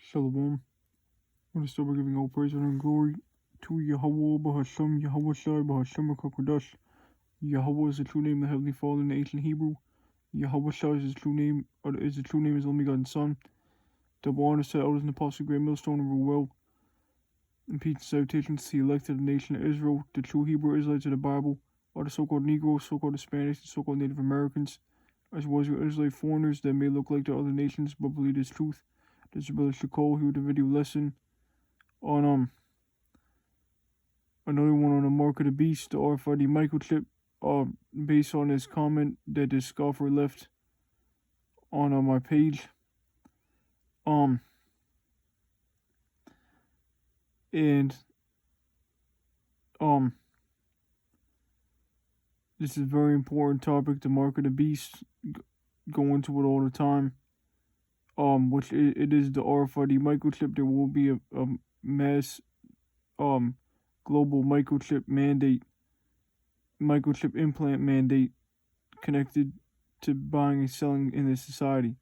Shalom. I want to start by giving all praise and glory to Yahweh, Bahashem, Yahweh Shai, Bahashem, Kakodash. Yahweh is the true name of the Heavenly Father in the ancient Hebrew. Yahweh Shai is his true name, is the true name of his only begotten Son. Double honor to elders and apostles, great millstone, and rule well. And peace and salutations to the elect of the nation of Israel. The true Hebrew Israelites of the Bible are the so-called Negroes, so-called Hispanics, and so-called Native Americans, as well as your Israelite foreigners that may look like the other nations but believe this truth. This is Brother Shakol here with a video lesson on another one on the mark of the beast, the RFID microchip, based on this comment that this scoffer left on my page. This is a very important topic, the mark of the beast. Go into it all the time. Which it is the RFID microchip. There will be a mass global microchip implant mandate connected to buying and selling in this society.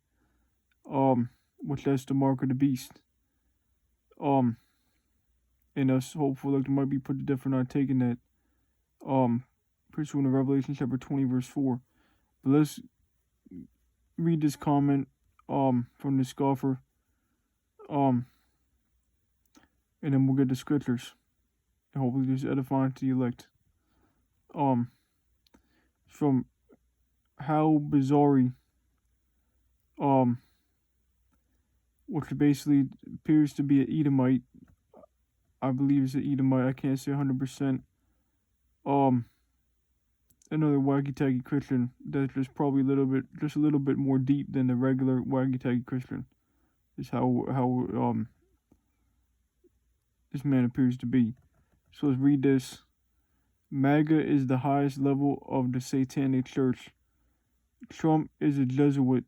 Which that's the mark of the beast. And us hopeful like there might be put to death for not taking that. Pursuant to Revelation chapter 20 verse 4. But let's read this comment from the scoffer. And then we'll get the scriptures. And hopefully this is edifying to the elect. From How Bizarre, which basically appears to be an Edomite. I believe it's an Edomite. I can't say 100%. Another waggy-taggy Christian that's just probably a little bit more deep than the regular waggy-taggy Christian. Is how this man appears to be. So let's read this. MAGA is the highest level of the satanic church. Trump is a Jesuit.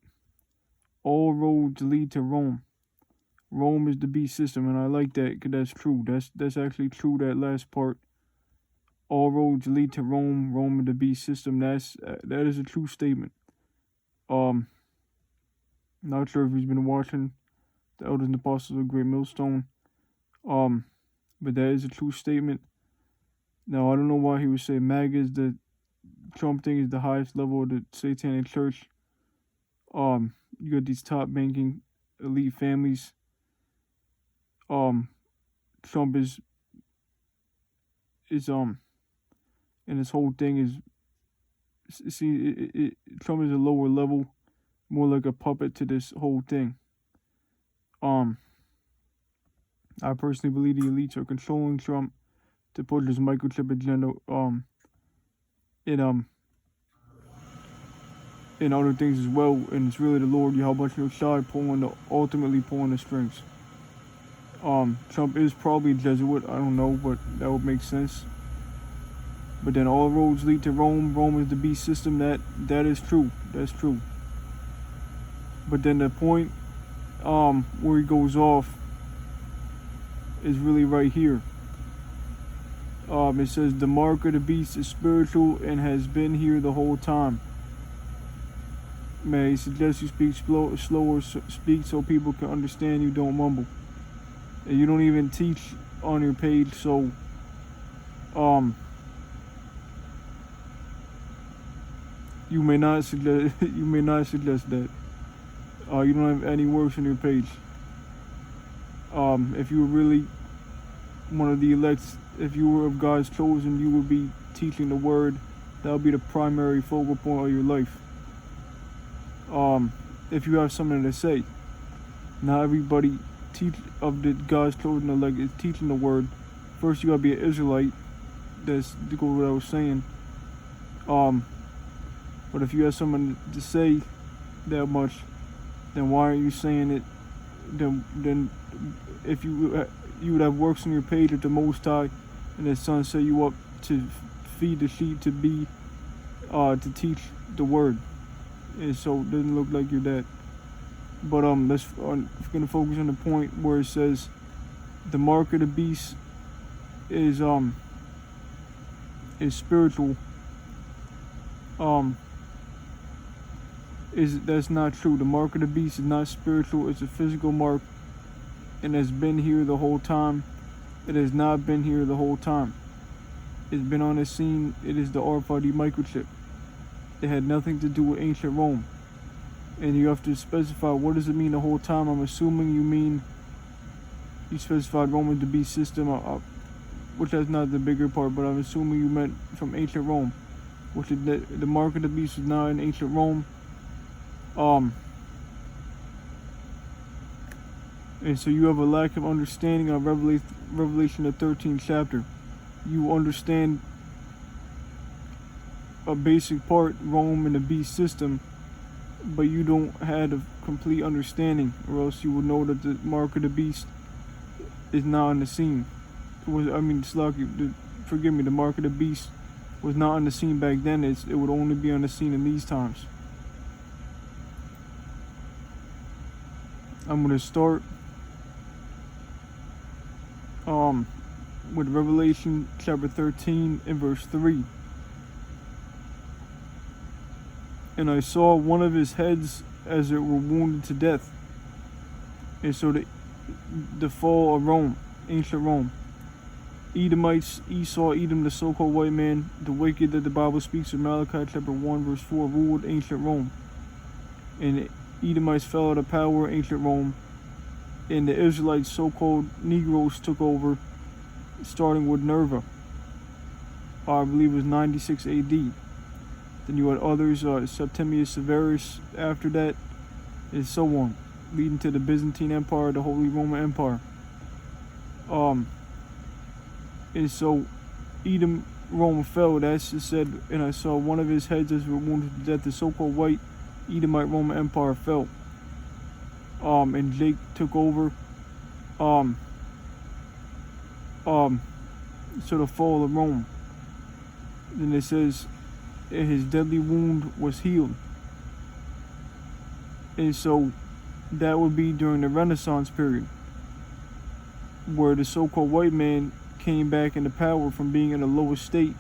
All roads lead to Rome. Rome is the beast system, and I like that because that's true. That's actually true, that last part. All roads lead to Rome. Rome is the beast system. That is a true statement. Not sure if he's been watching the Elders and Apostles of Great Millstone. But that is a true statement. Now, I don't know why he would say MAGA is the Trump thing is the highest level of the satanic church. You got these top banking elite families. Trump is and this whole thing is, Trump is a lower level, more like a puppet to this whole thing. I personally believe the elites are controlling Trump to push this microchip agenda, in other things as well, and it's really the Lord Yahweh Shai ultimately pulling the strings. Trump is probably a Jesuit, I don't know, but that would make sense. But then all roads lead to Rome. Rome is the beast system. That is true. That's true. But then the point where he goes off is really right here. It says the mark of the beast is spiritual and has been here the whole time. May I suggest you speak slower, speak so people can understand you, don't mumble. And you don't even teach on your page, so you may not suggest that. You don't have any works on your page. If you were really one of the elects, if you were of God's chosen, you would be teaching the word. That would be the primary focal point of your life. If you have something to say. Not everybody of the God's chosen elect is teaching the word. First, you gotta be an Israelite. That's to go with what I was saying. But if you have something to say that much, then why aren't you saying it? Then if you would have works on your page at the Most High, and the Son set you up to feed the sheep, to to teach the word, and so it doesn't look like you're that. But we're gonna focus on the point where it says the mark of the beast is spiritual. That's not true. The mark of the beast is not spiritual. It's a physical mark. and has been here the whole time. It has not been here the whole time. It's been on the scene. It is the RFID microchip. It had nothing to do with ancient Rome. And you have to specify, what does it mean the whole time? I'm assuming you mean, you specified Roman to be system, which is not the bigger part, but I'm assuming you meant from ancient Rome, which is the mark of the beast was not in ancient Rome. And so you have a lack of understanding of Revelation the 13th chapter. You understand a basic part, Rome and the beast system, but you don't have a complete understanding, or else you would know that the mark of the beast is not on the scene. Forgive me, the mark of the beast was not on the scene back then. It would only be on the scene in these times. I'm going to start with Revelation chapter 13 and verse 3. And I saw one of his heads as it were wounded to death. And so the fall of Rome, ancient Rome. Edomites, Esau, Edom, the so-called white man, the wicked that the Bible speaks of, Malachi chapter 1 verse 4, ruled ancient Rome. And the Edomites fell out of power, ancient Rome. And the Israelites, so-called Negroes, took over, starting with Nerva. I believe it was 96 AD. Then you had others, Septimius Severus after that, and so on, leading to the Byzantine Empire, the Holy Roman Empire. And so Edom, Rome fell. That's just said, and I saw one of his heads as were wounded to death. The so-called white Edomite Roman Empire fell. And Jake took over. So the fall of Rome. Then it says, his deadly wound was healed. And so that would be during the Renaissance period, where the so-called white man came back into power from being in the lowest state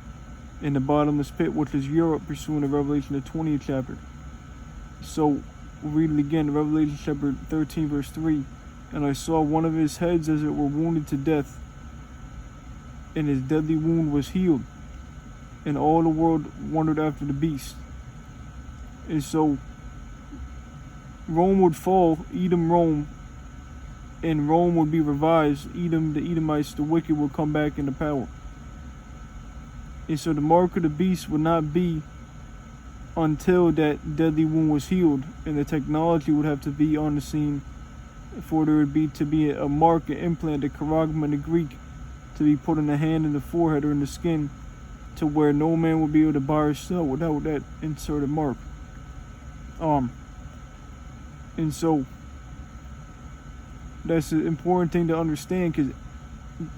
in the bottomless pit, which is Europe, pursuing the Revelation the 20th chapter. So we'll read it again, Revelation chapter 13 verse 3. And I saw one of his heads as it were wounded to death, and his deadly wound was healed, and all the world wondered after the beast. And so Rome would fall, Edom, Rome, and Rome would be revised. Edom, the Edomites, the wicked, would come back into power. And so the mark of the beast would not be until that deadly wound was healed, and the technology would have to be on the scene for there would to be a mark, an implant, a charagma in the Greek, to be put in the hand, in the forehead, or in the skin, to where no man would be able to buy or sell without that inserted mark. And so that's an important thing to understand, because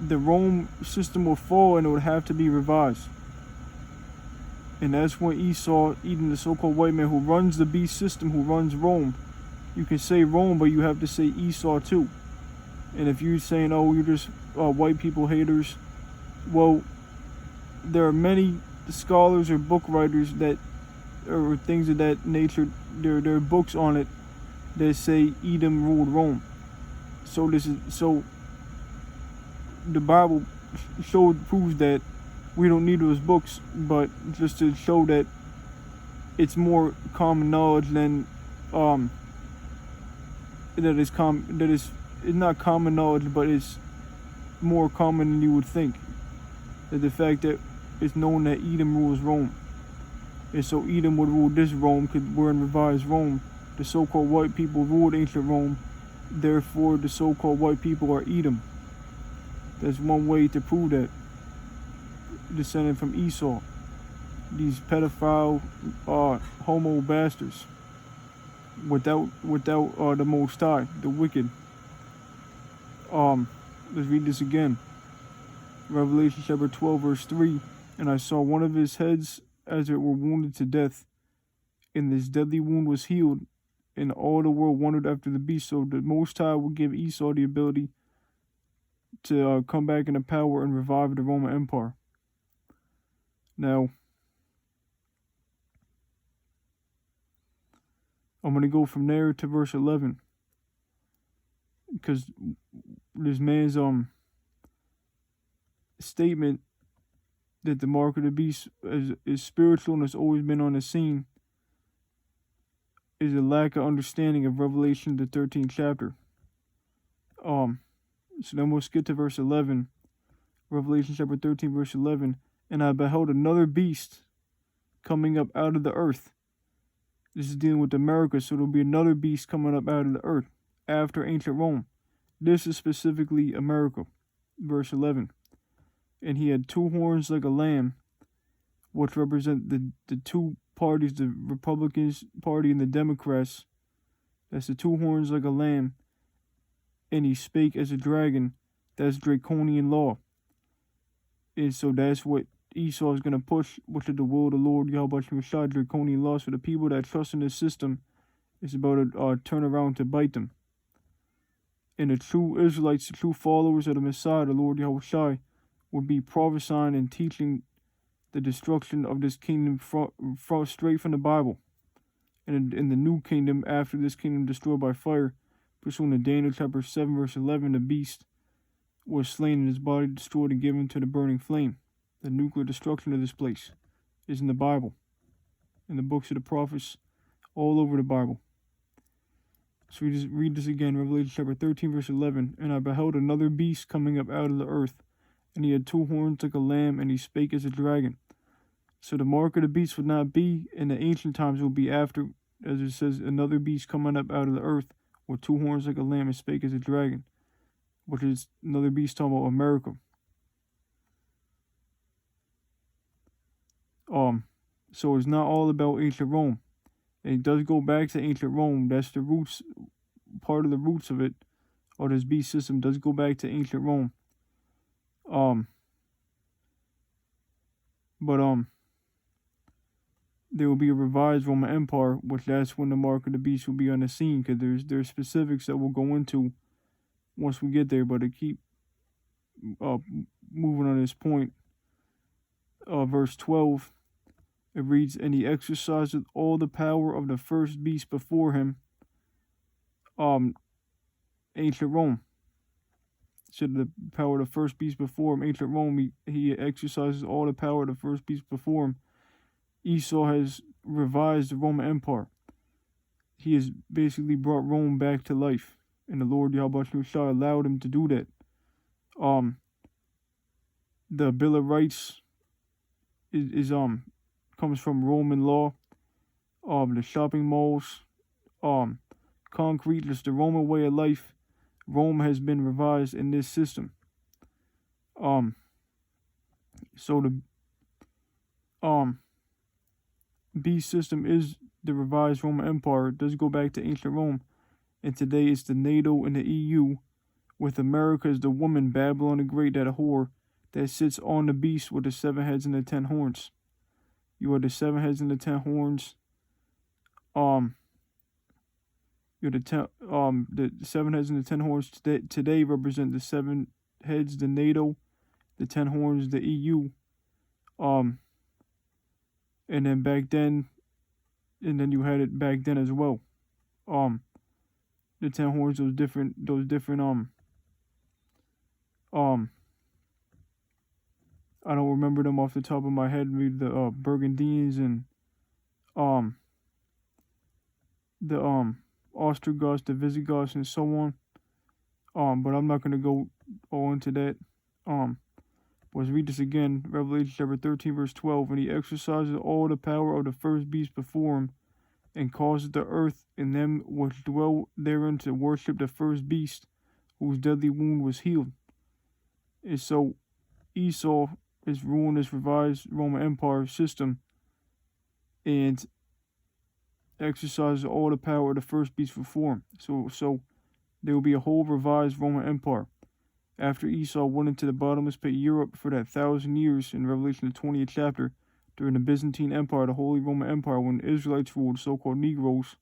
the Rome system will fall and it would have to be revised. And that's when Esau, Edom, the so-called white man who runs the beast system, who runs Rome. You can say Rome, but you have to say Esau too. And if you're saying, oh, you're just white people haters, well, there are many scholars or book writers that, or things of that nature, there are books on it that say Edom ruled Rome. So the Bible proves that. We don't need those books, but just to show that it's more common knowledge than it's not common knowledge, but it's more common than you would think. That the fact that it's known that Edom rules Rome, and so Edom would rule this Rome, because we're in revised Rome. The so-called white people ruled ancient Rome, therefore the so-called white people are Edom. That's one way to prove that. Descended from Esau, these pedophile, homo bastards, without the Most High, the wicked. Let's read this again. Revelation chapter 12 verse 3. And I saw one of his heads as it were wounded to death, and his deadly wound was healed, and all the world wondered after the beast. So the Most High will give Esau the ability to come back into power and revive the Roman Empire. Now, I'm going to go from there to verse 11, because man's statement that the mark of the beast is spiritual and has always been on the scene is a lack of understanding of Revelation, the 13th chapter. So then we'll skip to verse 11. Revelation chapter 13, verse 11. And I beheld another beast coming up out of the earth. This is dealing with America, so there'll be another beast coming up out of the earth after ancient Rome. This is specifically America. Verse 11. And he had two horns like a lamb, which represent the two parties, the Republicans Party and the Democrats. That's the two horns like a lamb. And he spake as a dragon. That's draconian law. And so that's what Esau is going to push, which is the will of the Lord, Yahweh Shai, draconian laws. For the people that trust in this system, it's about to turn around to bite them. And the true Israelites, the true followers of the Messiah, the Lord Yahweh Shai, would be prophesying and teaching the destruction of this kingdom straight from the Bible. And in the new kingdom, after this kingdom destroyed by fire, pursuant to Daniel chapter 7, verse 11, the beast was slain and his body destroyed and given to the burning flame. The nuclear destruction of this place is in the Bible, in the books of the prophets, all over the Bible. So we just read this again, Revelation chapter 13, verse 11. And I beheld another beast coming up out of the earth, and he had two horns like a lamb, and he spake as a dragon. So the mark of the beast would not be in the ancient times, it will be after, as it says, another beast coming up out of the earth with two horns like a lamb and spake as a dragon, which is another beast talking about America. So it's not all about ancient Rome. It does go back to ancient Rome. That's the roots, part of the roots of it, or this beast system does go back to ancient Rome. But there will be a revised Roman Empire, which that's when the mark of the beast will be on the scene, because there's specifics that we'll go into once we get there. But to keep moving on this point, verse 12, it reads, and he exercised all the power of the first beast before him, ancient Rome. So the power of the first beast before him, ancient Rome, he exercises all the power of the first beast before him. Esau has revised the Roman Empire. He has basically brought Rome back to life, and the Lord Yahweh Shai allowed him to do that. The Bill of Rights is comes from Roman law. The shopping malls, concrete, just the Roman way of life. Rome has been revised in this system. So the beast system is the revised Roman Empire. It does go back to ancient Rome, and today it's the NATO and the EU, with America as the woman, Babylon the Great, that whore, that sits on the beast with the 7 heads and the 10 horns. You are the 7 heads and the 10 horns. You're the 7 heads and the 10 horns today represent the 7 heads, the NATO, the 10 horns, the EU. And then back then, and then you had it back then as well. The 10 horns, those different I don't remember them off the top of my head. Maybe the Burgundians and the Ostrogoths, the Visigoths, and so on. But I'm not gonna go all into that. Let's read this again. Revelation chapter 13, verse 12. And he exercises all the power of the first beast before him, and causes the earth and them which dwell therein to worship the first beast, whose deadly wound was healed. And so Esau is ruling this revised Roman Empire system and exercises all the power of the first beast before him. So there will be a whole revised Roman Empire. After Esau went into the bottomless pit Europe for that 1,000 years in Revelation the 20th chapter, during the Byzantine Empire, the Holy Roman Empire, when the Israelites ruled so-called Negroes,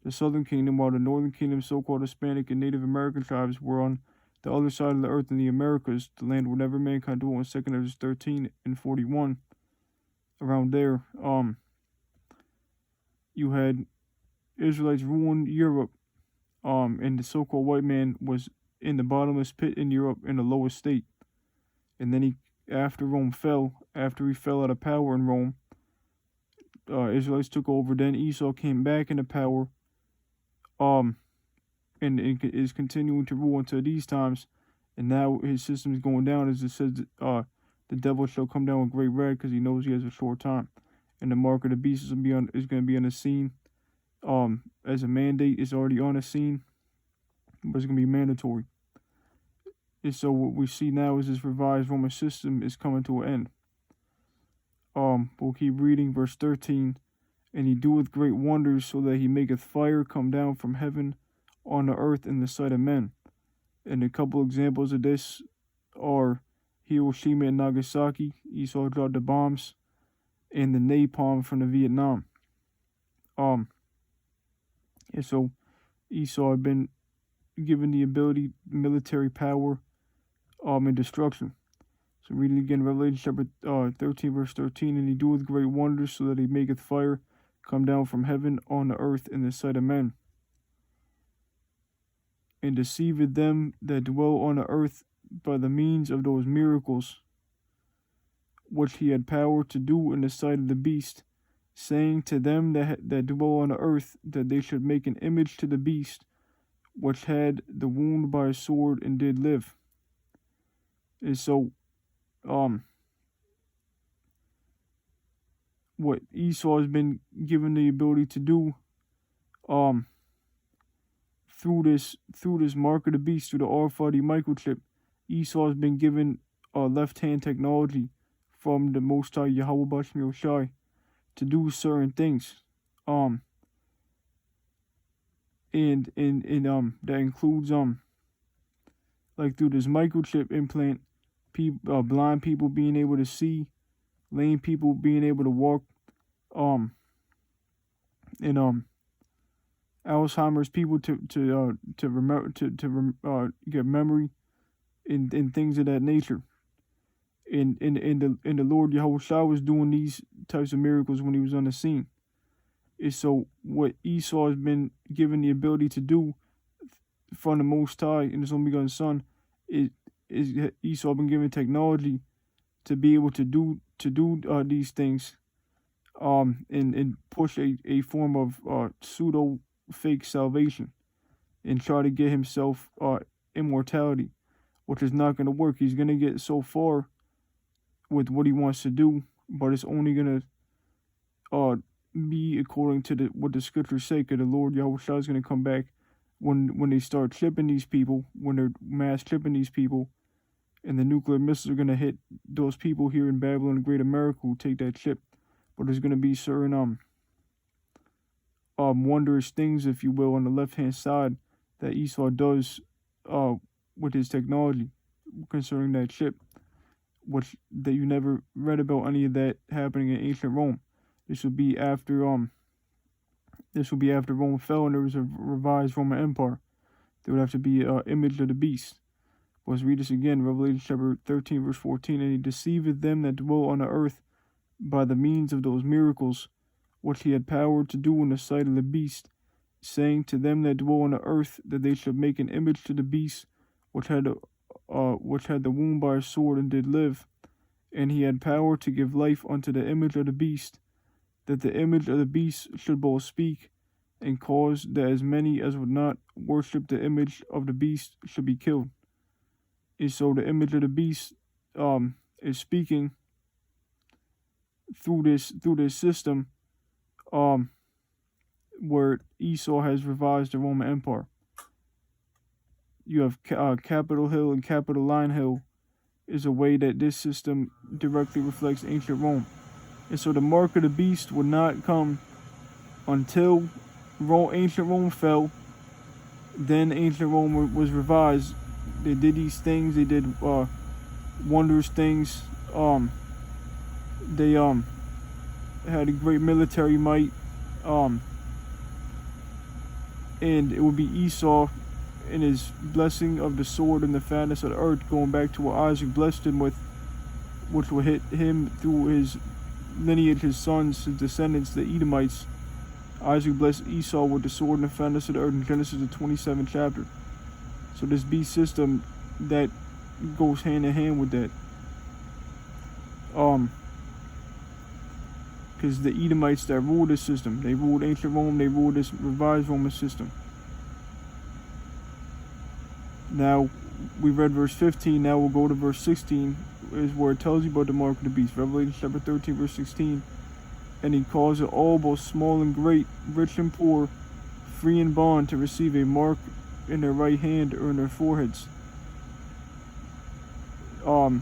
the southern kingdom, while the northern kingdom, so-called Hispanic and Native American tribes, were on the other side of the earth in the Americas, the land where never mankind dwelt, in 2 Ezra 13 and 41. Around there, you had Israelites ruling Europe, and the so-called white man was in the bottomless pit in Europe in the lowest state. And then after he fell out of power in Rome, Israelites took over. Then Esau came back into power, and is continuing to rule until these times. And now his system is going down, as it says, the devil shall come down with great wrath, because he knows he has a short time. And the mark of the beast is going to be on the scene. As a mandate, it's already on the scene, but it's going to be mandatory. And so what we see now is this revised Roman system is coming to an end. We'll keep reading verse 13. And he doeth great wonders, so that he maketh fire come down from heaven on the earth in the sight of men. And a couple examples of this are Hiroshima and Nagasaki. Esau dropped the bombs, and the napalm from the Vietnam. And so Esau had been given the ability, military power, and destruction. So read it again, Revelation chapter 13, verse 13. And he doeth great wonders, so that he maketh fire come down from heaven on the earth in the sight of men, and deceiveth them that dwell on the earth by the means of those miracles which he had power to do in the sight of the beast, saying to them that dwell on the earth, that they should make an image to the beast, which had the wound by a sword and did live. And so, what Esau has been given the ability to do, through this mark of the beast, through the RFID microchip, Esau has been given left-hand technology from the Most High Yahweh Bashmi Oshai to do certain things. And that includes like through this microchip implant, blind people being able to see, lame people being able to walk, and Alzheimer's people to remember to get memory and things of that nature. And the Lord Yahushua was doing these types of miracles when he was on the scene. And so what Esau has been given the ability to do from the Most High and his only begotten Son is Esau been given technology to be able to do these things, and push a form of pseudo fake salvation and try to get himself immortality, which is not going to work. He's going to get so far with what he wants to do, but it's only going to be according to what the scriptures say, because the Lord Yahushua is going to come back when they start chipping these people, when they're mass chipping these people, and the nuclear missiles are going to hit those people here in Babylon, the Great America, who take that chip. But there's going to be certain wondrous things, if you will, on the left-hand side that Esau does with his technology concerning that chip, which that you never read about any of that happening in ancient Rome. This will be after Rome fell and there was a revised Roman Empire. There would have to be an image of the beast. Let's read this again, Revelation chapter 13, verse 14. And he deceiveth them that dwell on the earth by the means of those miracles which he had power to do in the sight of the beast, saying to them that dwell on the earth, that they should make an image to the beast which had the wound by a sword and did live. And he had power to give life unto the image of the beast, that the image of the beast should both speak, and cause that as many as would not worship the image of the beast should be killed. And so the image of the beast is speaking through this system, where Esau has revised the Roman Empire. You have Capitol Hill and Capitoline Hill is a way that this system directly reflects ancient Rome. And so the mark of the beast would not come until ancient Rome fell. Then ancient Rome was revised. They did these things. They did wondrous things. They had a great military might. And it would be Esau and his blessing of the sword and the fatness of the earth, going back to what Isaac blessed him with, which will hit him through his lineage, his sons, his descendants, the Edomites. Isaac blessed Esau with the sword and the fatness of the earth in Genesis the 27th chapter. So this beast system that goes hand in hand with that. Because the Edomites that ruled this system, they ruled ancient Rome, they ruled this revised Roman system. Now, we read verse 15, now we'll go to verse 16, is where it tells you about the mark of the beast. Revelation chapter 13, verse 16. And he calls it all, both small and great, rich and poor, free and bond, to receive a mark in their right hand or in their foreheads. So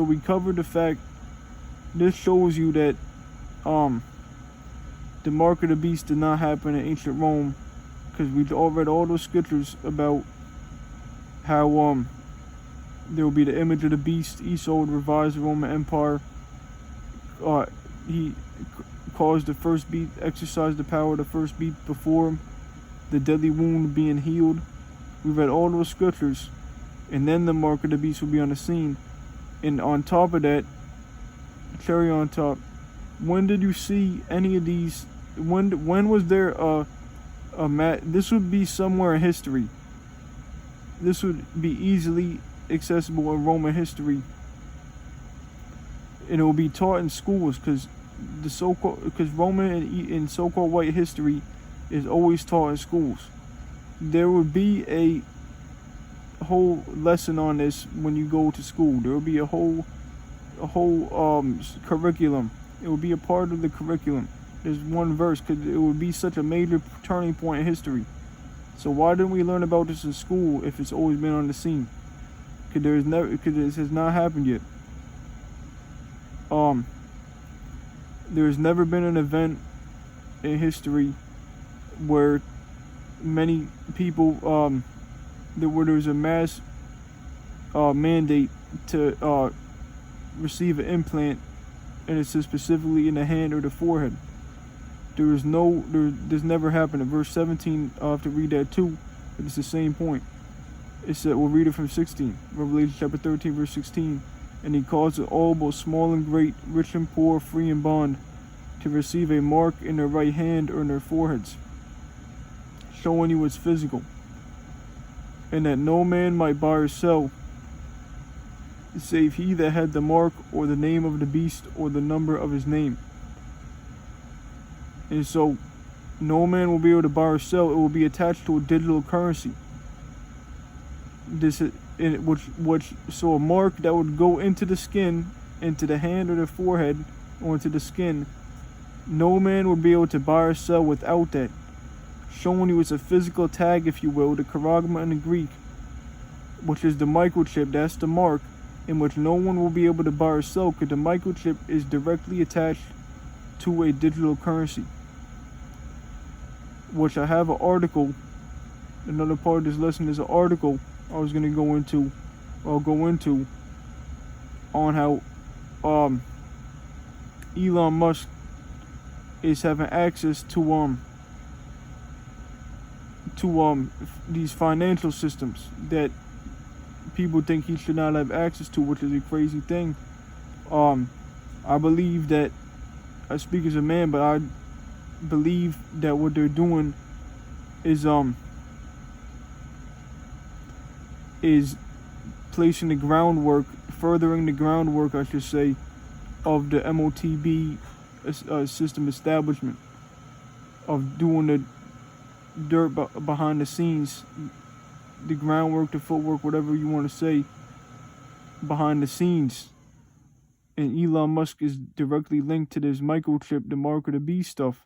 we covered the fact, this shows you that the mark of the beast did not happen in ancient Rome, because we all read all those scriptures about how there will be the image of the beast. Esau would revise the Roman Empire. He caused the first beast, exercised the power of the first beast before him, the deadly wound being healed. We read all those scriptures, and then the mark of the beast will be on the scene. And on top of that, cherry on top, when did you see any of these? When was there this would be somewhere in history. This would be easily accessible in Roman history, and it will be taught in schools, because Roman and so-called white history is always taught in schools. There would be a whole lesson on this when you go to school. There will be a whole curriculum. It will be a part of the curriculum. There's one verse, because it would be such a major turning point in history. So why didn't we learn about this in school if it's always been on the scene? Because this has not happened yet. There's never been an event in history where many people where there's a mass mandate to receive an implant, and it says specifically in the hand or the forehead. There's never happened. In verse 17, I'll have to read that too, but it's the same point. It said, we'll read it from 16, Revelation chapter 13, verse 16. And he calls it all, both small and great, rich and poor, free and bond, to receive a mark in their right hand or in their foreheads, showing you it's physical, and that no man might buy or sell, save he that had the mark or the name of the beast or the number of his name. And so no man will be able to buy or sell. It will be attached to a digital currency. So a mark that would go into the skin, into the hand or the forehead, or into the skin, no man would be able to buy or sell without that, showing you it's a physical tag, if you will, the charagma in the Greek, which is the microchip. That's the mark in which no one will be able to buy or sell, because the microchip is directly attached to a digital currency, which I have an article. Another part of this lesson is an article I was going to go into on how Elon Musk is having access to these financial systems that people think he should not have access to, which is a crazy thing. I believe that, I speak as a man, but I believe that what they're doing is placing the groundwork, furthering the groundwork, I should say, of the Motb system establishment, of doing the dirt behind the scenes, the groundwork, the footwork, whatever you want to say, behind the scenes. And Elon Musk is directly linked to this microchip, the mark of the beast stuff.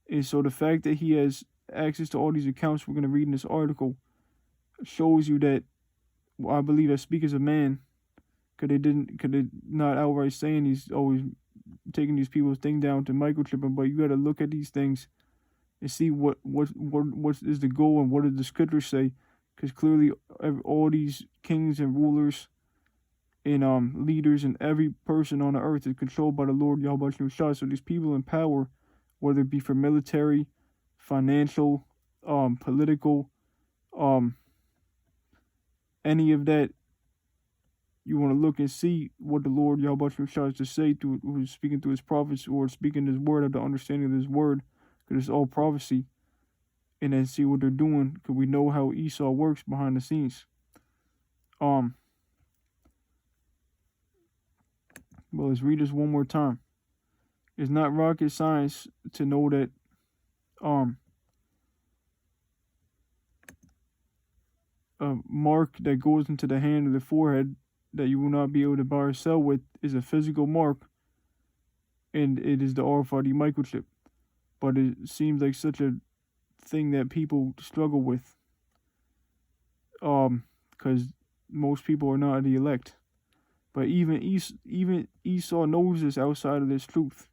And so the fact that he has access to all these accounts we're going to read in this article shows you that, well, I believe I speak as a man, because they not outright saying he's always taking these people's thing down to microchip them, but you got to look at these things and see what is the goal and what does the scripture say, because clearly all these kings and rulers and leaders and every person on the earth is controlled by the Lord Yahweh Shah. So these people in power, whether it be for military, financial, political, any of that, you want to look and see what the Lord Yahweh Shah has to say to who's speaking through his prophets, or speaking his word, have the understanding of his word, because it's all prophecy. and then see what they're doing, because we know how Esau works behind the scenes. Well, let's read this one more time. It's not rocket science to know that a mark that goes into the hand or the forehead that you will not be able to buy or sell with is a physical mark, and it is the RFID microchip. But it seems like such a thing that people struggle with, because most people are not the elect. But even Esau knows this outside of this truth.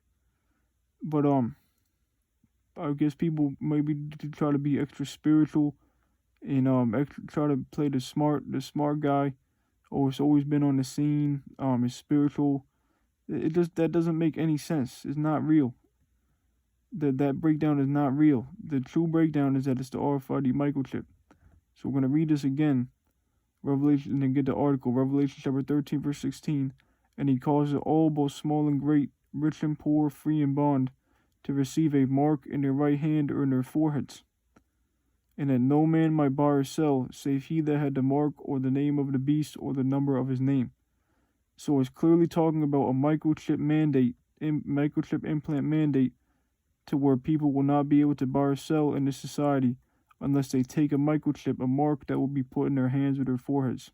But I guess people maybe try to be extra spiritual and try to play the smart guy. Oh, it's always been on the scene. It's spiritual. That doesn't make any sense. It's not real. That breakdown is not real. The true breakdown is that it's the RFID microchip. So we're gonna read this again. Revelation, and then get the article. Revelation chapter 13, verse 16. And he causes all, both small and great, rich and poor, free and bond, to receive a mark in their right hand or in their foreheads, and that no man might buy or sell, save he that had the mark or the name of the beast or the number of his name. So it's clearly talking about a microchip implant mandate, to where people will not be able to buy or sell in this society unless they take a microchip, a mark that will be put in their hands or their foreheads.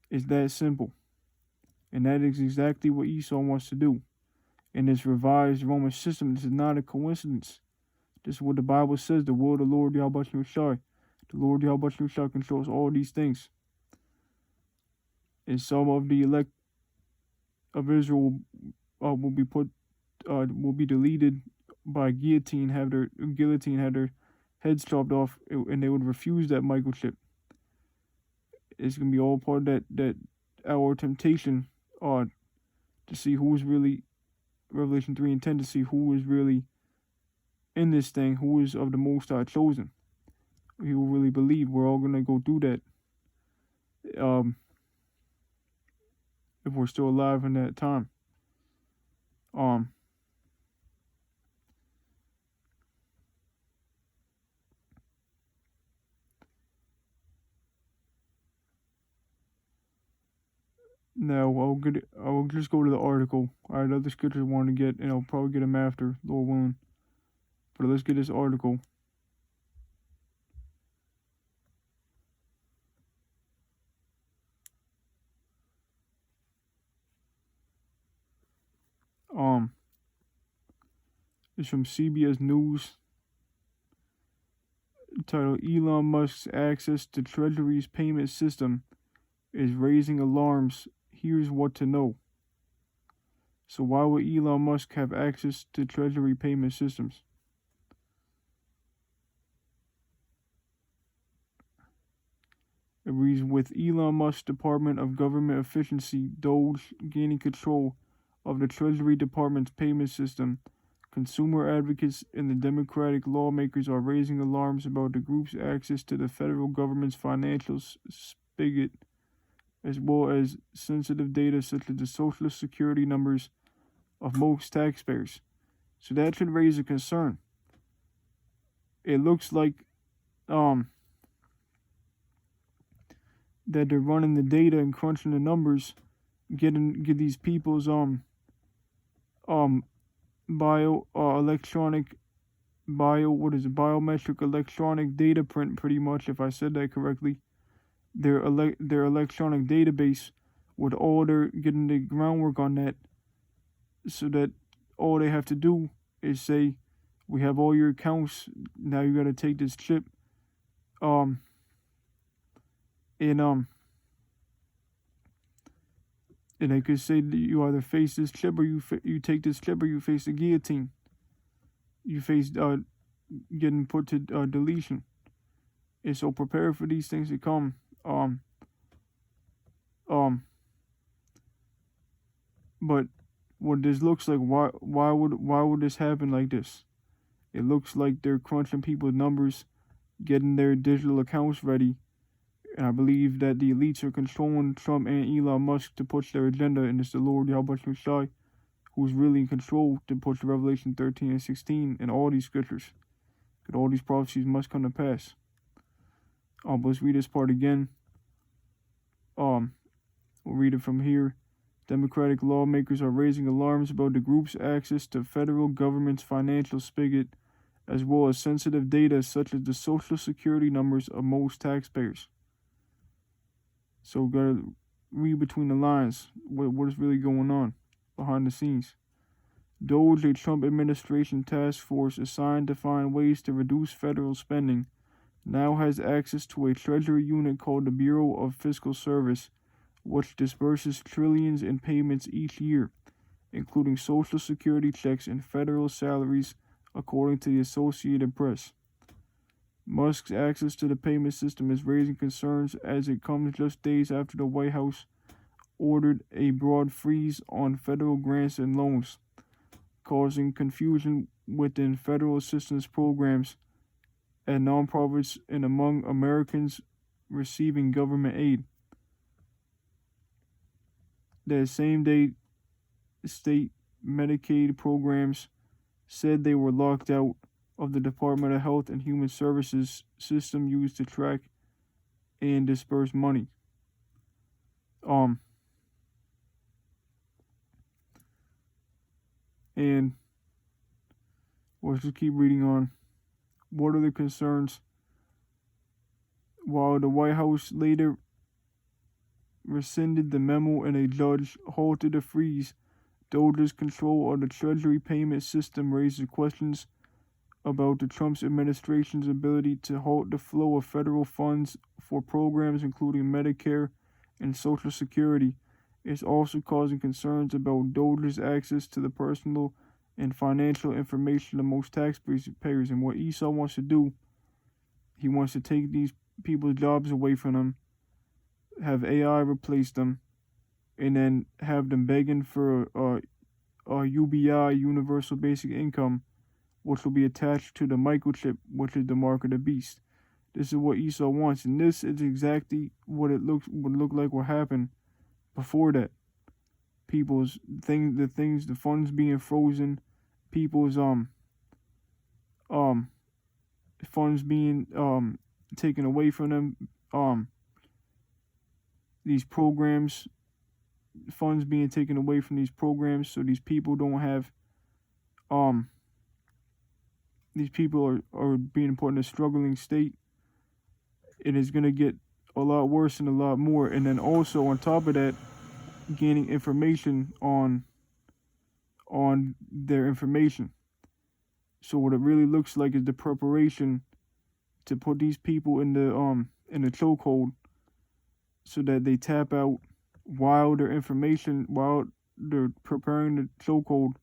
It's that simple. And that is exactly what Esau wants to do. In this revised Roman system, this is not a coincidence. This is what the Bible says, the word of the Lord Yahweh Shai. The Lord Yahweh Shai controls all these things. And some of the elect of Israel will be deleted by guillotine, have their heads chopped off, and they would refuse that microchip. It's gonna be all part of that our temptation to see who is really, Revelation 3 and 10, to see who is really in this thing, who is of the Most High chosen. He will really believe. We're all gonna go through that. If we're still alive in that time. Now I'll just go to the article. Alright, other scriptures I want to get, and I'll probably get them after, Lord willing. But let's get this article. It's from CBS News. Titled, Elon Musk's access to Treasury's payment system is raising alarms. Here's what to know. So why would Elon Musk have access to Treasury payment systems? It reads, with Elon Musk's Department of Government Efficiency, DOGE, gaining control of the Treasury Department's payment system, consumer advocates and the Democratic lawmakers are raising alarms about the group's access to the federal government's financial spigot, as well as sensitive data such as the Social Security numbers of most taxpayers. So that should raise a concern. It looks like that they're running the data and crunching the numbers, get these people's biometric electronic data print, pretty much, if I said that correctly. Their electronic database, with all their getting the groundwork on that, so that all they have to do is say, we have all your accounts, now you gotta take this chip, and they could say that you either face this chip or you take this chip, or you face the guillotine. You face getting put to deletion. And so prepare for these things to come. But what this looks like, why would this happen like this? It looks like they're crunching people's numbers, getting their digital accounts ready. And I believe that the elites are controlling Trump and Elon Musk to push their agenda, and it's the Lord Yahweh Shai who's really in control to push Revelation 13 and 16 and all these scriptures. Could all these prophecies must come to pass? But let's read this part again. We'll read it from here. Democratic lawmakers are raising alarms about the group's access to federal government's financial spigot, as well as sensitive data such as the social security numbers of most taxpayers. So gotta read between the lines what is really going on behind the scenes. DOGE, a Trump administration task force assigned to find ways to reduce federal spending, now has access to a treasury unit called the Bureau of Fiscal Service, which disburses trillions in payments each year, including Social Security checks and federal salaries, according to the Associated Press. Musk's access to the payment system is raising concerns as it comes just days after the White House ordered a broad freeze on federal grants and loans, causing confusion within federal assistance programs and nonprofits and among Americans receiving government aid. That same day, state Medicaid programs said they were locked out of the Department of Health and Human Services system used to track and disperse money. And let's just keep reading on. What are the concerns? While the White House later rescinded the memo and a judge halted the freeze, DOGE's control of the Treasury payment system raises questions about the Trump administration's ability to halt the flow of federal funds for programs including Medicare and Social Security. It's also causing concerns about DOGE's access to the personal and financial information of most taxpayers. And what Esau wants to do, he wants to take these people's jobs away from them, have AI replace them, and then have them begging for a UBI, Universal Basic Income, which will be attached to the microchip, which is the mark of the beast. This is what Esau wants, and this is exactly what it would look like will happen before that. People's the funds being frozen, people's funds being taken away from them, these programs, funds being taken away from these programs, so these people don't have these people are being put in a struggling state. It is going to get a lot worse and a lot more. And then also on top of that, gaining information on their information. So what it really looks like is the preparation to put these people in the chokehold, so that they tap out while they're preparing the chokehold.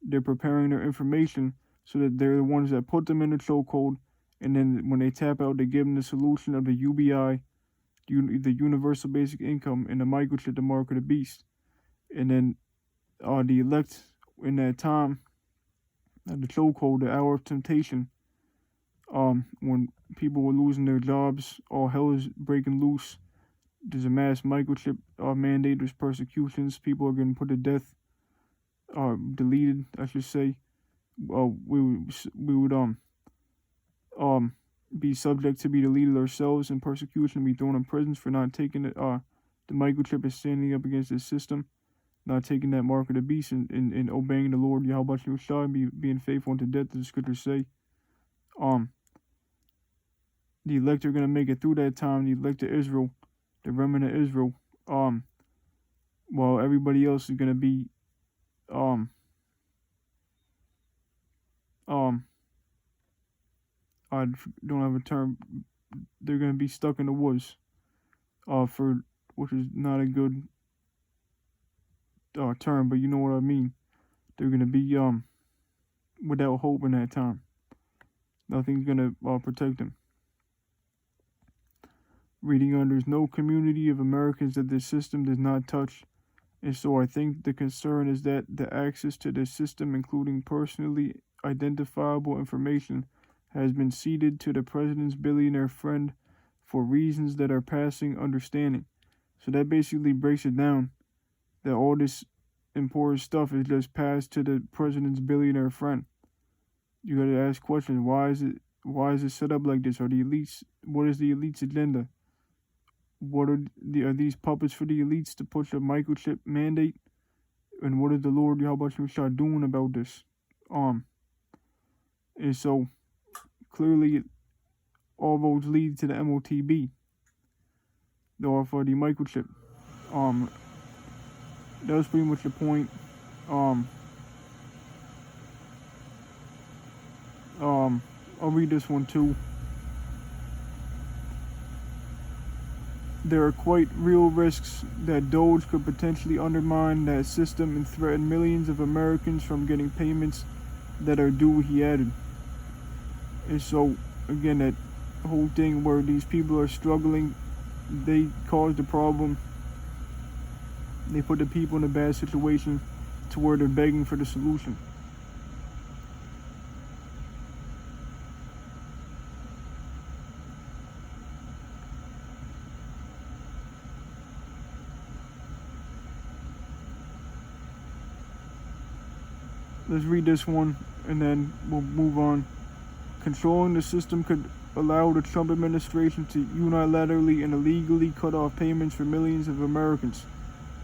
They're preparing their information so that they're the ones that put them in the chokehold, and then when they tap out, they give them the solution of the UBI, the Universal Basic Income, and the microchip, the mark of the beast. And then the elect in that time, at the chokehold, the hour of temptation, when people were losing their jobs, all hell is breaking loose. There's a mass microchip mandate. There's persecutions. People are getting put to death, deleted, I should say. We would be subject to be deleted ourselves in persecution, be thrown in prisons for not taking the microchip and standing up against the system, not taking that mark of the beast and obeying the Lord Yahweh Shai, being faithful unto death, as the scriptures say. The elect are gonna make it through that time. The elect of Israel, the remnant of Israel, while everybody else is gonna be I don't have a term. They're gonna be stuck in the woods, which is not a good term, but you know what I mean. They're gonna be without hope in that time. Nothing's gonna protect them. Reading on, there's no community of Americans that this system does not touch, and so I think the concern is that the access to this system, including personally identifiable information, has been ceded to the president's billionaire friend for reasons that are passing understanding. So that basically breaks it down, that all this important stuff is just passed to the president's billionaire friend. You gotta ask questions. Why is it Why is it set up like this? Are the elites? What is the elites' agenda? Are these puppets for the elites to push a microchip mandate? And what is the Lord Yahweh Shah doing about this? And so clearly all roads lead to the Motb, or for the microchip. That was pretty much the point. I'll read this one too. There are quite real risks that Doge could potentially undermine that system and threaten millions of Americans from getting payments that are due, he added. And so, again, that whole thing where these people are struggling, they caused the problem. They put the people in a bad situation to where they're begging for the solution. Let's read this one and then we'll move on. Controlling the system could allow the Trump administration to unilaterally and illegally cut off payments for millions of Americans,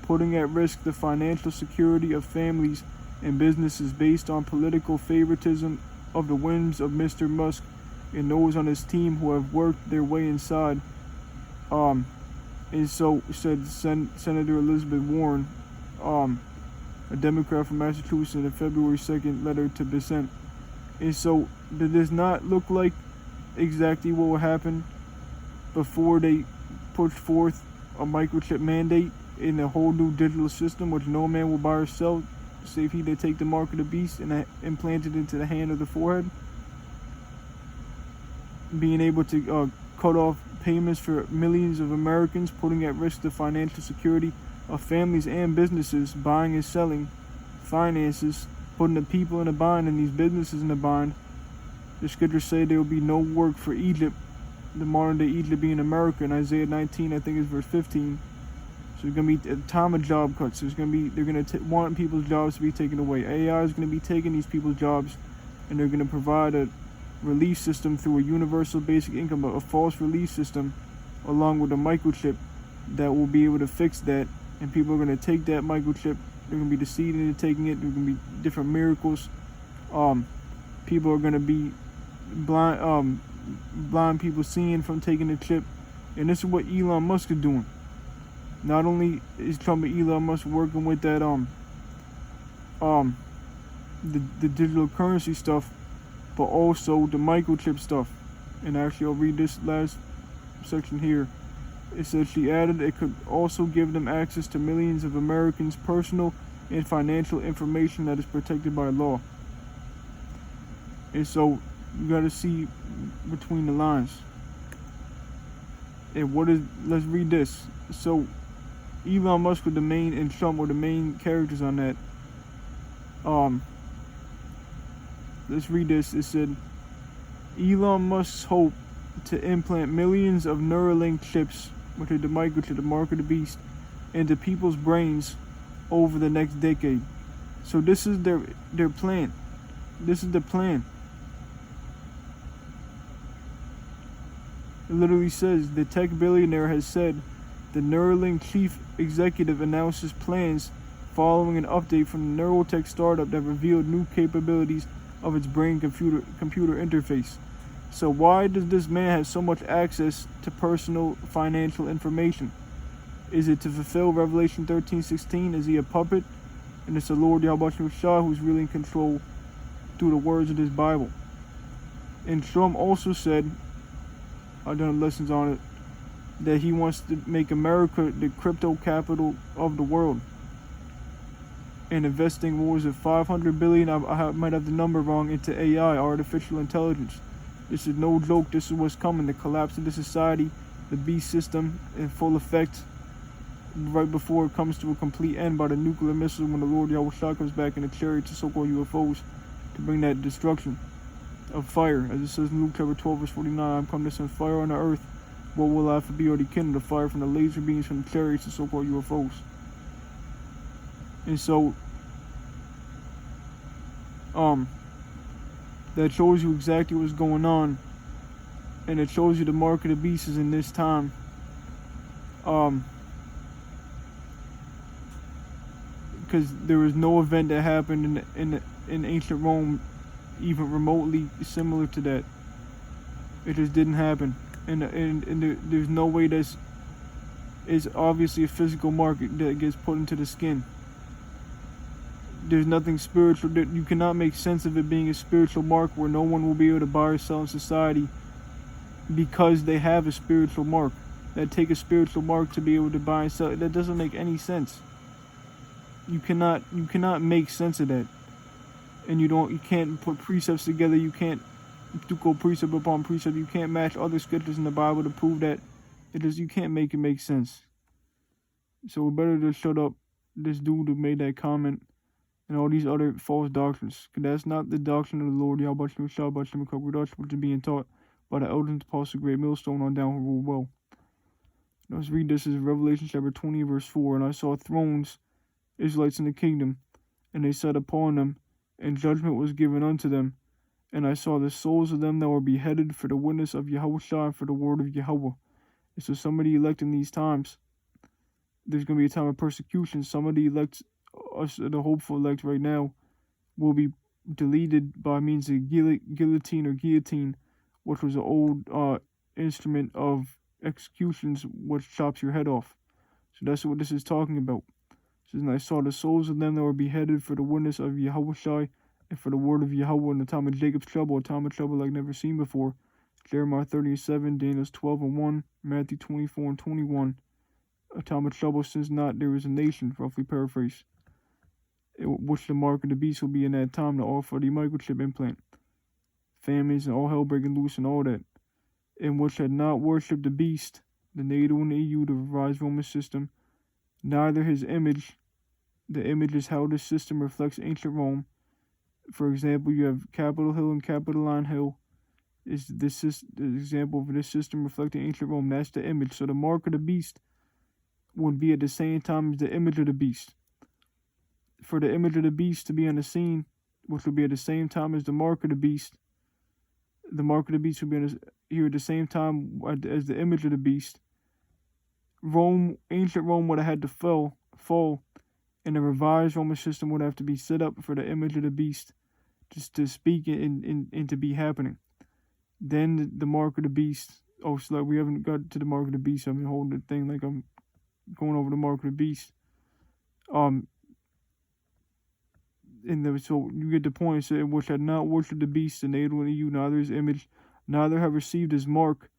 putting at risk the financial security of families and businesses based on political favoritism of the whims of Mr. Musk and those on his team who have worked their way inside. And so said Senator Elizabeth Warren, a Democrat from Massachusetts, in a February 2nd letter to dissent. And so that does not look like exactly what will happen before they push forth a microchip mandate in a whole new digital system, which no man will buy or sell, save he that take the mark of the beast and implant it into the hand of the forehead. Being able to cut off payments for millions of Americans, putting at risk the financial security of families and businesses, buying and selling, finances, putting the people in a bind and these businesses in a bind. The scriptures say there will be no work for Egypt, the modern day Egypt being America. In Isaiah 19, I think it's verse 15. So it's going to be a time of job cuts. They're going to want people's jobs to be taken away. AI is going to be taking these people's jobs, and they're going to provide a relief system through a universal basic income, a false relief system, along with a microchip that will be able to fix that. And people are going to take that microchip. They're going to be deceived into taking it. There are going to be different miracles. People are going to be blind people seeing from taking the chip. And this is what Elon Musk is doing. Not only is Trump and Elon Musk working with that the digital currency stuff, but also the microchip stuff. And actually, I'll read this last section here. It says she added it could also give them access to millions of Americans' personal and financial information that is protected by law. And so you got to see between the lines. And let's read this. So Elon Musk was the main, and Trump were the main characters on that. Let's read this. It said, Elon Musk's hope to implant millions of Neuralink chips, which are the microchip, the mark of the beast, into people's brains over the next decade. So this is their plan. This is the plan. It literally says the tech billionaire has said the Neuralink chief executive announces plans following an update from the neurotech startup that revealed new capabilities of its brain-computer interface. So why does this man have so much access to personal financial information? Is it to fulfill Revelation 13:16? Is he a puppet? And it's the Lord Yahweh Shah who's really in control through the words of this Bible. And Trump also said, I've done lessons on it, that he wants to make America the crypto capital of the world. And investing, what was it, $500 billion, I might have the number wrong, into AI, artificial intelligence. This is no joke. This is what's coming. The collapse of the society, the beast system in full effect, right before it comes to a complete end by the nuclear missile when the Lord Yahweh Shah comes back in the chariots of so-called UFOs to bring that destruction of fire. As it says in Luke chapter 12 verse 49, I'm come to send fire on the earth. What will I for be already kindled? The fire from the laser beams from the chariots of so-called UFOs. And so that shows you exactly what's going on and it shows you the mark of the beast is in this time. Because there was no event that happened in ancient Rome even remotely similar to that. It just didn't happen, and there's no way that's is obviously a physical mark that gets put into the skin. There's nothing spiritual. That you cannot make sense of it being a spiritual mark where no one will be able to buy or sell in society because they have a spiritual mark. That take a spiritual mark to be able to buy and sell. That doesn't make any sense. You cannot make sense of that, and you can't put precepts together. You can't go precept upon precept. You can't match other scriptures in the Bible to prove that. You can't make it make sense. So we better just shut up this dude who made that comment and all these other false doctrines. Because that's not the doctrine of the Lord, Yahweh Shah, which is being taught by the elders, Apostle Great Millstone on down who rule well. Let's read this as Revelation chapter 20, verse 4. And I saw thrones, Israelites in the kingdom, and they sat upon them, and judgment was given unto them. And I saw the souls of them that were beheaded for the witness of Yahweh Shah and for the word of Yahweh. And so some of the elect in these times, there's going to be a time of persecution. Some of the elect, us, the hopeful elect right now, will be deleted by means of guillotine or guillotine, which was an old instrument of executions which chops your head off. So that's what this is talking about. It says, and I saw the souls of them that were beheaded for the witness of Yahweh Shai and for the word of Yahweh in the time of Jacob's trouble, a time of trouble like never seen before. Jeremiah 30:7, Daniel 12:1, Matthew 24:21. A time of trouble since not there is a nation, roughly paraphrase, which the mark of the beast will be in that time, the R40 microchip implant. Famines and all hell breaking loose and all that. In which had not worshipped the beast, the NATO and the EU, the revised Roman system, neither his image. The image is how this system reflects ancient Rome. For example, you have Capitol Hill and Capitoline Hill. Is this the example of this system reflecting ancient Rome? That's the image. So the mark of the beast would be at the same time as the image of the beast. For the image of the beast to be on the scene, which would be at the same time as the mark of the beast, the mark of the beast would be here at the same time as the image of the beast. Ancient Rome would have had to fall, and the revised Roman system would have to be set up for the image of the beast, just to speak and to be happening. Then the mark of the beast. Oh, so like we haven't got to the mark of the beast. I've been holding the thing like I'm going over the mark of the beast. So you get the point. So, which had not worshipped the beast, the NATO and the EU, neither his image, neither have received his mark,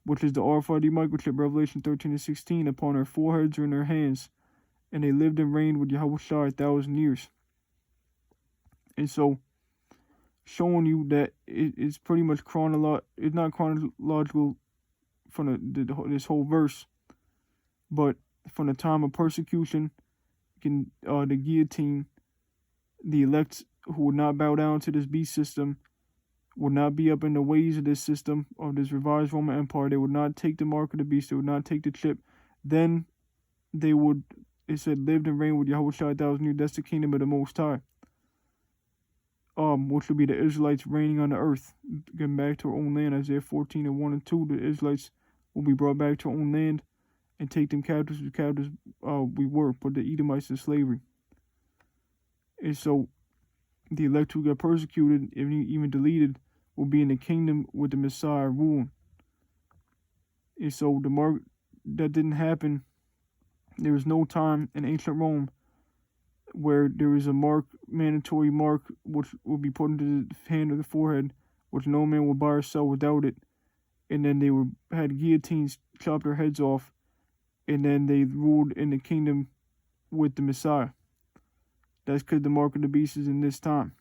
which is the RFID microchip, Revelation 13:16, upon their foreheads or in their hands, and they lived and reigned with Yahweh Shai 1,000 years. And so, showing you that it's pretty much it's not chronological from this whole verse, but from the time of persecution, the guillotine, the elect who would not bow down to this beast system, would not be up in the ways of this system, of this revised Roman Empire. They would not take the mark of the beast. They would not take the chip. Then they would, it said, lived and reigned with Yahweh Shai 1,000 years. That's the kingdom of the Most High. Which would be the Israelites reigning on the earth, getting back to our own land. Isaiah 14:1 and 2. The Israelites will be brought back to our own land and take them captives. We were, put the Edomites in slavery. And so the elect who got persecuted, even deleted, will be in the kingdom with the Messiah ruling. And so the mark that didn't happen. There was no time in ancient Rome where there was a mandatory mark, which would be put into the hand or the forehead, which no man would buy or sell without it. And then they had guillotines chop their heads off, and then they ruled in the kingdom with the Messiah. That's because the mark of the beast is in this time.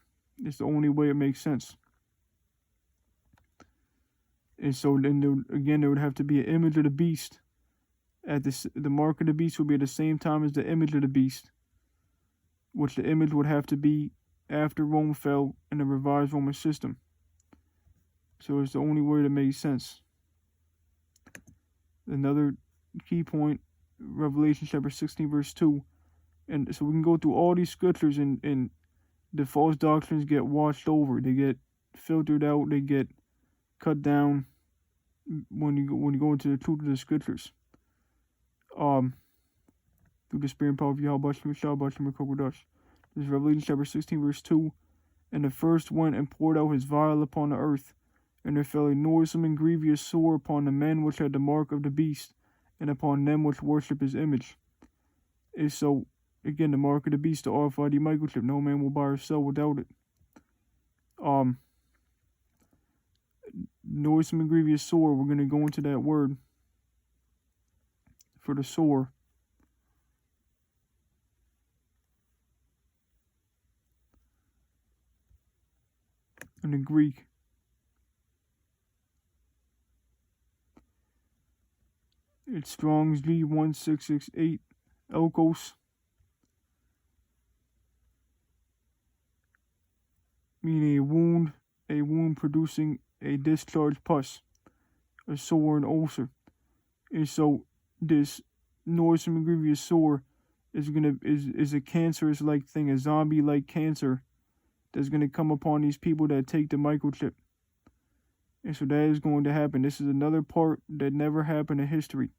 It's the only way it makes sense. And so then there would have to be an image of the beast. The mark of the beast would be at the same time as the image of the beast, which the image would have to be after Rome fell in the revised Roman system. So it's the only way that makes sense. Another key point, Revelation chapter 16, verse 2. And so we can go through all these scriptures and the false doctrines get washed over. They get filtered out. They get cut down. when you go into the truth of the scriptures. Through the spirit and power of Yahweh Shem Kokodash. This is Revelation chapter 16, verse 2. And the first went and poured out his vial upon the earth, and there fell a noisome and grievous sore upon the men which had the mark of the beast, and upon them which worship his image. And so, again, the mark of the beast, the RFID microchip, no man will buy or sell without it. Noisome and grievous sore, we're going to go into that word for the sore. In the Greek. It's Strong's G1668, Elkos, meaning a wound producing a discharged pus, a sore and ulcer. And so this noisome and grievous sore is a cancerous like thing, a zombie like cancer that's gonna come upon these people that take the microchip. And so that is going to happen. This is another part that never happened in history.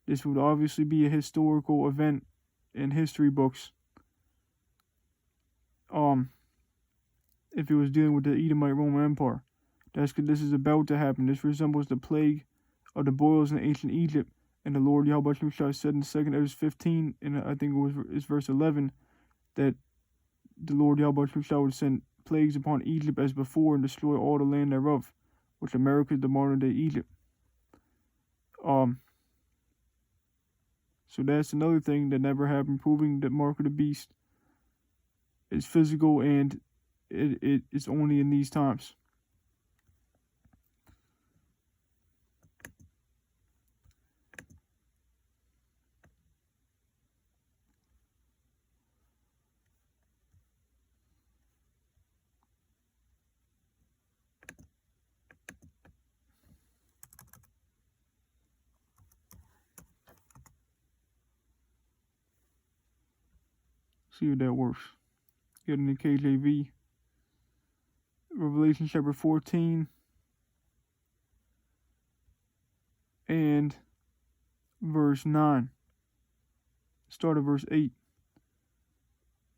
This would obviously be a historical event in history books. If it was dealing with the Edomite Roman Empire. That's because this is about to happen. This resembles the plague of the boils in ancient Egypt. And the Lord Yahweh Shai said in 2 Ezra 15, and I think it's verse 11, that the Lord Yahweh Shai would send plagues upon Egypt as before and destroy all the land thereof, which America is the modern day Egypt. So that's another thing that never happened, proving that mark of the beast is physical and it's only in these times. See if that works. Getting the KJV. Revelation chapter 14 and verse 9. Start at verse 8.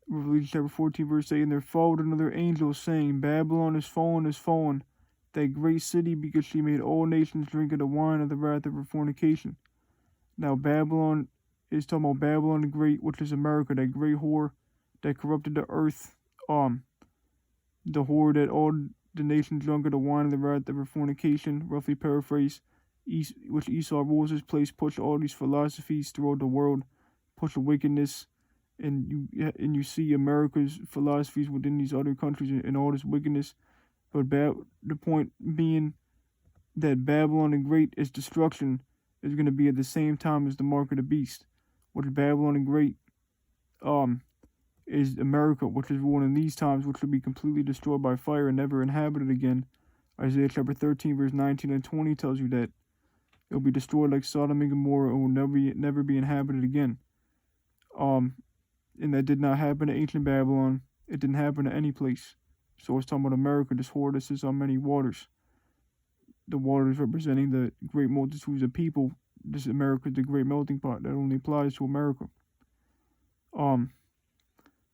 Revelation chapter 14 verse 8. And there followed another angel saying, Babylon is fallen, that great city, because she made all nations drink of the wine of the wrath of her fornication. Now Babylon is talking about Babylon the Great, which is America, that great whore that corrupted the earth. The whore that all the nations drunk of the wine of the wrath of her fornication, roughly paraphrase, which Esau rules his place, push all these philosophies throughout the world, push wickedness, and you see America's philosophies within these other countries and all this wickedness. But the point being that Babylon the Great, its destruction is going to be at the same time as the mark of the beast, which Babylon the Great is America, which is ruled in these times, which will be completely destroyed by fire and never inhabited again. Isaiah chapter 13, verse 19 and 20 tells you that it will be destroyed like Sodom and Gomorrah and will never be inhabited again. And that did not happen to ancient Babylon. It didn't happen to any place. So it's talking about America, this whore that sits on many waters. The waters representing the great multitudes of people. This America is the great melting pot that only applies to America.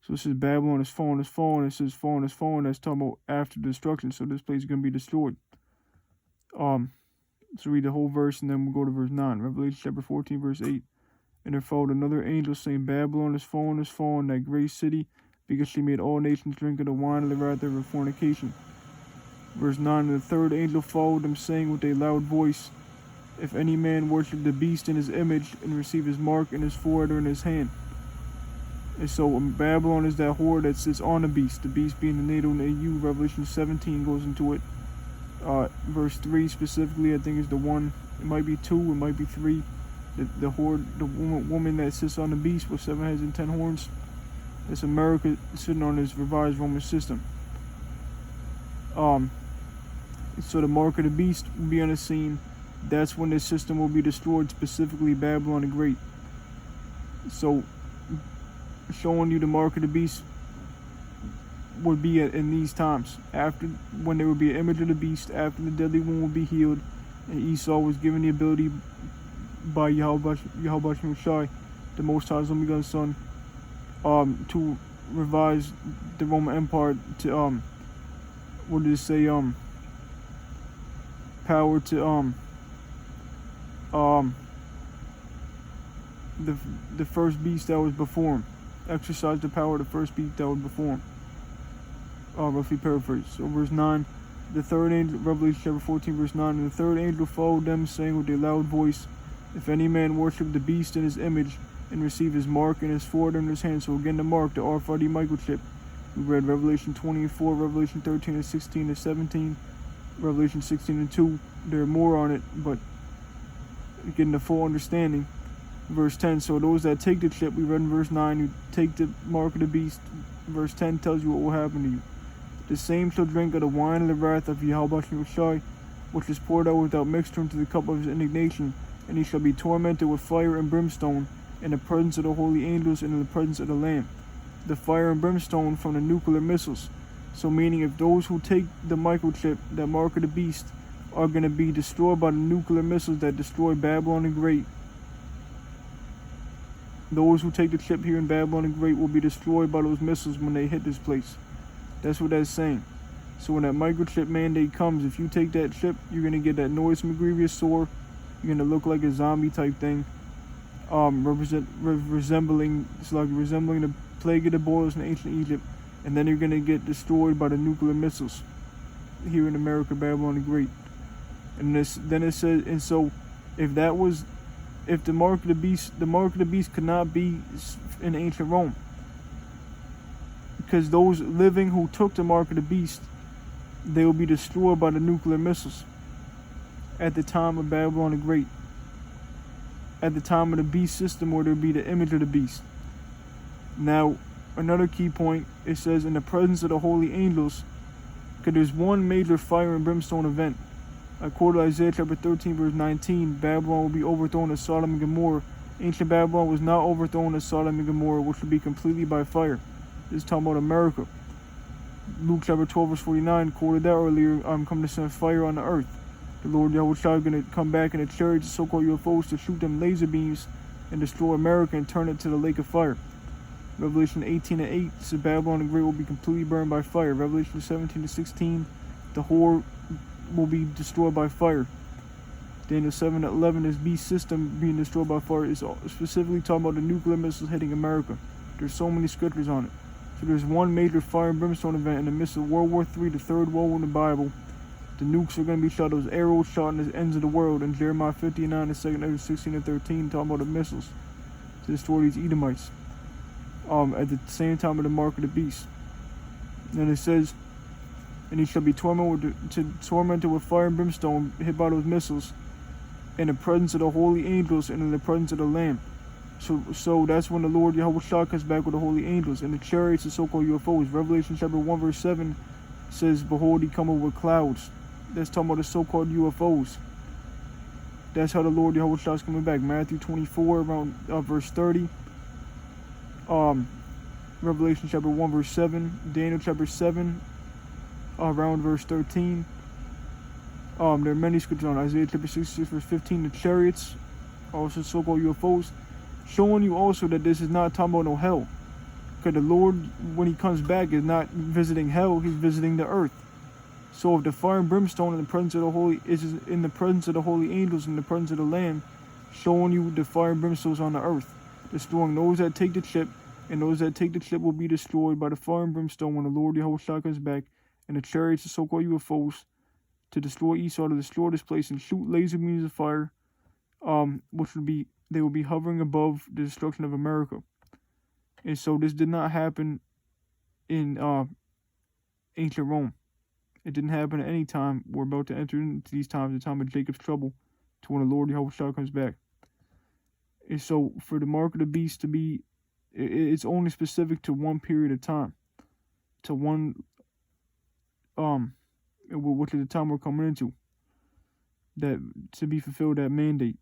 So it says Babylon is fallen. It says fallen. That's talking about after destruction. So this place is going to be destroyed. So read the whole verse and then we'll go to verse 9. Revelation chapter 14, verse 8. And there followed another angel saying, Babylon is fallen, that great city, because she made all nations drink of the wine of the wrath of her fornication. Verse 9. And the third angel followed them, saying with a loud voice, If any man worship the beast in his image, and receive his mark in his forehead or in his hand. And so Babylon is that whore that sits on the beast being the NATO and AU. Revelation 17 goes into it. Verse 3 specifically, I think, is the one. It might be 2, it might be 3. The whore, the woman that sits on the beast with 7 heads and 10 horns. That's America sitting on this revised Roman system. So the mark of the beast will be on the scene. That's when this system will be destroyed, specifically Babylon the Great. So showing you the mark of the beast would be in these times, after when there would be an image of the beast, after the deadly wound will be healed, And Esau was given the ability by Yahweh Shai, the Most High's only begotten Son, to revise the Roman Empire to what did it say, power to the first beast that was before him, exercise the power of the first beast that was before him. Roughly paraphrase. So verse 9, the third angel, Revelation chapter 14 verse 9, and the third angel followed them, saying with a loud voice, if any man worship the beast in his image, and receive his mark and his sword in his hand. So again the mark, the RFID microchip. We read Revelation 20 and 4, Revelation 13 and 16 and 17, Revelation 16 and 2. There are more on it, but getting the full understanding. Verse 10, so those that take the chip, we read in verse 9, you take the mark of the beast. Verse 10 tells you what will happen to you. The same shall drink of the wine of the wrath of Yahweh Shai, which is poured out without mixture into the cup of his indignation, and he shall be tormented with fire and brimstone in the presence of the holy angels and in the presence of the Lamb. The fire and brimstone from the nuclear missiles. So meaning if those who take the microchip, that mark of the beast, are going to be destroyed by the nuclear missiles that destroy Babylon the Great, those who take the chip here in Babylon the Great will be destroyed by those missiles when they hit this place. That's what that's saying. So when that microchip mandate comes, if you take that chip, you're going to get that noisome grievous sore. You're going to look like a zombie type thing. Resembling the plague of the boils in ancient Egypt. And then you're going to get destroyed by the nuclear missiles here in America, Babylon the Great. And then it says, and so if the mark of the beast could not be in ancient Rome, because those living who took the mark of the beast, they will be destroyed by the nuclear missiles at the time of Babylon the Great, at the time of the beast system, where there will be the image of the beast. Now, another key point, it says in the presence of the holy angels, because there's one major fire and brimstone event. According to Isaiah chapter 13 verse 19, Babylon will be overthrown as Sodom and Gomorrah. Ancient Babylon was not overthrown as Sodom and Gomorrah, which would be completely by fire. This is talking about America. Luke chapter 12 verse 49 quoted that earlier. I'm coming to send fire on the earth. The Lord Yahweh Shai is going to come back in a chariot, so-called UFOs, to shoot them laser beams and destroy America and turn it to the lake of fire. Revelation 18 and 8 says Babylon the Great will be completely burned by fire. Revelation 17 to 16, the whore will be destroyed by fire. Daniel 7 and 11, this beast system being destroyed by fire is specifically talking about the nuclear missiles hitting America. There's so many scriptures on it. So there's one major fire and brimstone event in the midst of World War III, the third world war in the Bible. The nukes are going to be shot, those arrows shot in the ends of the world. In Jeremiah 59 and 2 Ezra 16 and 13, talking about the missiles to destroy these Edomites. At the same time of the mark of the beast. And it says, and he shall be tormented with fire and brimstone, hit by those missiles, in the presence of the holy angels and in the presence of the Lamb. So that's when the Lord Yahweh Shai comes back with the holy angels and the chariots, the so-called UFOs. Revelation chapter 1 verse 7 says, behold, he cometh with clouds. That's talking about the so-called UFOs. That's how the Lord Yahweh Shai is coming back. Matthew 24 around verse 30. Revelation chapter 1 verse 7, Daniel chapter 7 around verse 13. There are many scriptures on Isaiah chapter 66 verse 15, the chariots, also so-called UFOs, showing you also that this is not talking about no hell. Because the Lord, when he comes back, is not visiting hell, he's visiting the earth. So if the fire and brimstone in the presence of the holy is in the presence of the holy angels, in the presence of the Lamb, showing you the fire and brimstones on the earth, destroying those that take the chip, and those that take the chip will be destroyed by the fire and brimstone when the Lord Yahweh Shai comes back, and the chariots, the so-called UFOs, to destroy Esau, to destroy this place, and shoot laser beams of fire, which would be, they will be hovering above the destruction of America. And so this did not happen in ancient Rome. It didn't happen at any time. We're about to enter into these times, the time of Jacob's trouble, to when the Lord Yahweh Shai comes back. And so for the mark of the beast to be, it's only specific to one period of time, to one, which is the time we're coming into, that to be fulfilled, that mandate.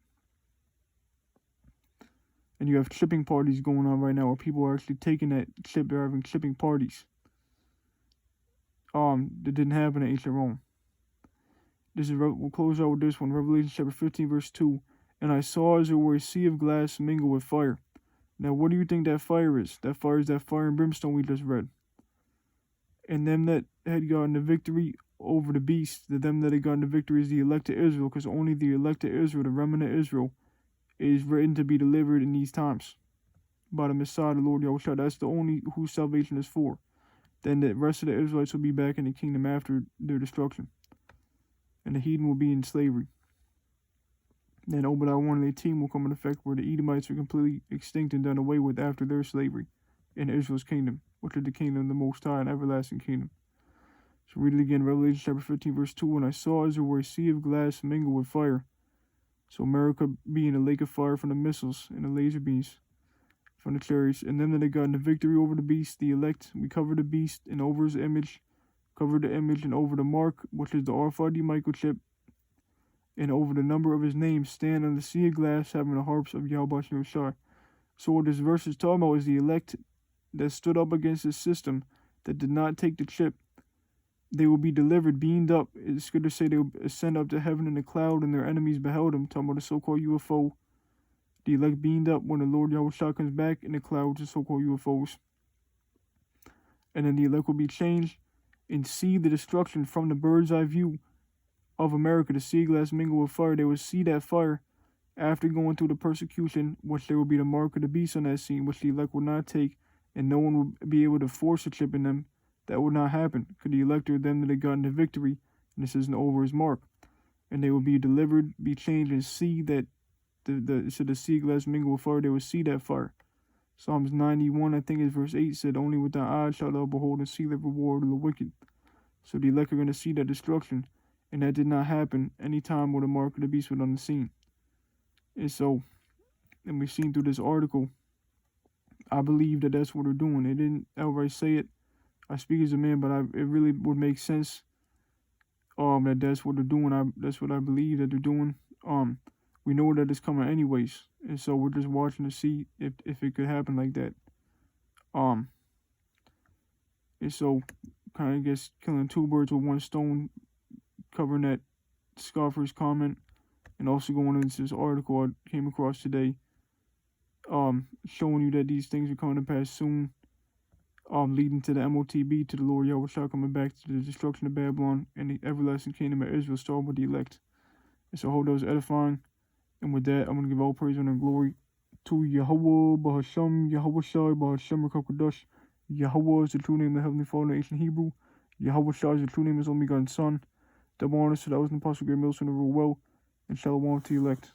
And you have chipping parties going on right now where people are actually taking that chip, they're having chipping parties. That didn't happen in ancient Rome. we'll close out with this one. Revelation chapter 15, verse 2. And I saw as it were a sea of glass mingled with fire. Now, what do you think that fire is? That fire is that fire and brimstone we just read. And them that had gotten the victory over the beast, them that had gotten the victory is the elect of Israel, because only the elect of Israel, the remnant of Israel, is written to be delivered in these times by the Messiah, the Lord Yahushua. That's the only whose salvation is for. Then the rest of the Israelites will be back in the kingdom after their destruction. And the heathen will be in slavery. Then Obadiah 1 and 18 will come in effect, where the Edomites are completely extinct and done away with after their slavery in Israel's kingdom, which is the kingdom of the Most High and everlasting kingdom. So read it again, Revelation chapter 15, verse 2. And I saw as it were a sea of glass mingled with fire. So America being a lake of fire from the missiles and the laser beams from the chariots. And them that had gotten the victory over the beast, the elect, we covered the beast and over his image, covered the image and over the mark, which is the RFID microchip, and over the number of his name, stand on the sea of glass, having the harps of Yahweh Shai. So what this verse is talking about is the elect that stood up against the system, that did not take the chip. They will be delivered, beamed up. It's good to say they will ascend up to heaven in a cloud, and their enemies beheld them. Talking about the so-called UFO. The elect beamed up when the Lord Yahushua comes back in the clouds, the so-called UFOs. And then the elect will be changed and see the destruction from the bird's eye view of America, the sea glass mingled with fire. They will see that fire after going through the persecution, which there will be the mark of the beast on that scene, which the elect will not take, and no one will be able to force a chip in them. That would not happen, because the elect are them that have gotten the victory, and this isn't over his mark. And they will be delivered, be changed, and see that the sea glass mingled with fire, they will see that fire. Psalms 91, I think is verse 8, said, only with thy eyes shalt thou behold and see the reward of the wicked. So the elect are going to see that destruction. And that did not happen any time when the mark of the beast was on the scene. And so, and we've seen through this article, I believe that that's what they're doing. They didn't outright say it. I speak as a man, but it really would make sense that that's what they're doing. That's what I believe that they're doing. We know that it's coming anyways. And so we're just watching to see if it could happen like that. And so, kind of guess killing two birds with one stone, covering that scoffer's comment, and also going into this article I came across today, showing you that these things are coming to pass soon, leading to the Motb, to the Lord Yahushua coming back, to the destruction of Babylon and the everlasting kingdom of Israel, starting with the elect. And so I hope that was edifying. And with that, I'm going to give all praise and glory to Yahweh, Bahasham, Yahweh Shai, Bahasham Rakakodash. Yahweh is the true name of the Heavenly Father in ancient Hebrew. Yahweh Shai is the true name of his only begotten Son. Double honors to the thousand apostle, great mills, and the rule well, and shalom to the elect.